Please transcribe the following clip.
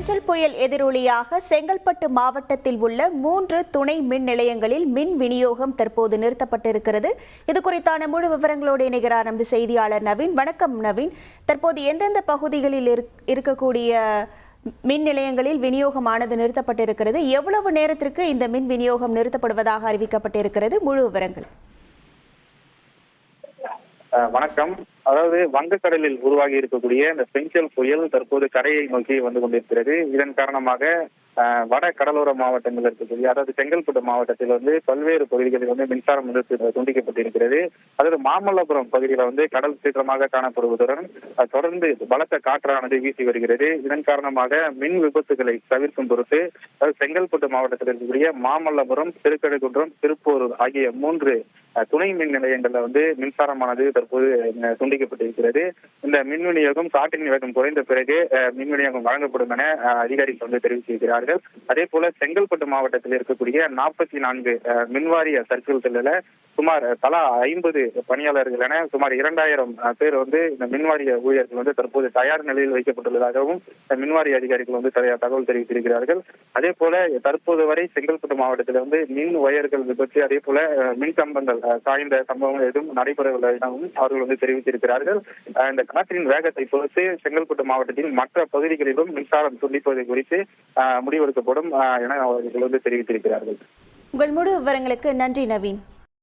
பெஞ்சல் புயல் எதிரொலியாக செங்கல்பட்டு மாவட்டத்தில் உள்ள 3 துணை மின் நிலையங்களில் மின் விநியோகம் தற்போது நிறுத்தப்பட்டிருக்கிறது. இது குறித்தான முழு விவரங்களோடு இணைகிறார் நமது செய்தியாளர் நவீன். வணக்கம் நவீன். தற்போது எந்தெந்த பகுதிகளில் இருக்கக்கூடிய மின் நிலையங்களில் விநியோகமானது நிறுத்தப்பட்டிருக்கிறது? எவ்வளவு நேரத்திற்கு இந்த மின் விநியோகம் நிறுத்தப்படுவதாக அறிவிக்கப்பட்டிருக்கிறது? முழு விவரங்கள். வணக்கம். அதாவது வங்கக்கடலில் உருவாகி இருக்கக்கூடிய இந்த பெஞ்சல் புயல் தற்போது கரையை நோக்கி வந்து கொண்டிருக்கிறது. இதன் காரணமாக வட கடலோர மாவட்டங்கள் இருக்கக்கூடிய, அதாவது செங்கல்பட்டு மாவட்டத்தில் வந்து பல்வேறு பகுதிகளில் வந்து மின்சாரம் துண்டிக்கப்பட்டிருக்கிறது. அதாவது மாமல்லபுரம் பகுதியில் கடல் சீற்றமாக காணப்படுவதுடன் தொடர்ந்து பலத்த காற்றானது வீசி வருகிறது. இதன் காரணமாக மின் விபத்துகளை தவிர்க்கும் பொருட்டு செங்கல்பட்டு மாவட்டத்தில் இருக்கக்கூடிய மாமல்லபுரம், திருக்கழுக்குன்றம், திருப்பூர் ஆகிய 3 துணை மின் நிலையங்கள்ல மின்சாரமானது தற்போது துண்டிக்கப்பட்டிருக்கிறது. இந்த மின் விநியோகம் காற்றின் வேகம் குறைந்த பிறகு மின் விநியோகம் வழங்கப்படும் என அதிகாரிகள் தெரிவித்திருக்கிறார்கள். அதே போல செங்கல்பட்டு மாவட்டத்தில் இருக்கக்கூடிய 44 மின்வாரிய சர்க்கிள்களில் சுமார் தலா 50 பணியாளர்கள் என சுமார் 2000 பேர் இந்த மின்வாரிய ஊழியர்கள் தற்போது தயார் நிலையில் வைக்கப்பட்டுள்ளதாகவும் மின்வாரிய அதிகாரிகள் தகவல் தெரிவித்திருக்கிறார்கள். அதே போல தற்போது வரை செங்கல்பட்டு மாவட்டத்தில் மின் ஒயர்கள் விபத்து, அதே போல மின் கம்பங்கள் சாய்ந்த சம்பவங்கள் எதுவும் நடைபெறவில்லை எனவும் அவர்கள் தெரிவித்திருக்கிறார்கள். இந்த காற்றின் வேகத்தை பொறுத்து செங்கல்பட்டு மாவட்டத்தின் மற்ற பகுதிகளிலும் மின்சாரம் துண்டிப்பது குறித்து முடிவெடுக்கப்படும் என அவர்கள் தெரிவித்திருக்கிறார்கள். உங்கள் முழு விவரங்களுக்கு நன்றி நவீன்.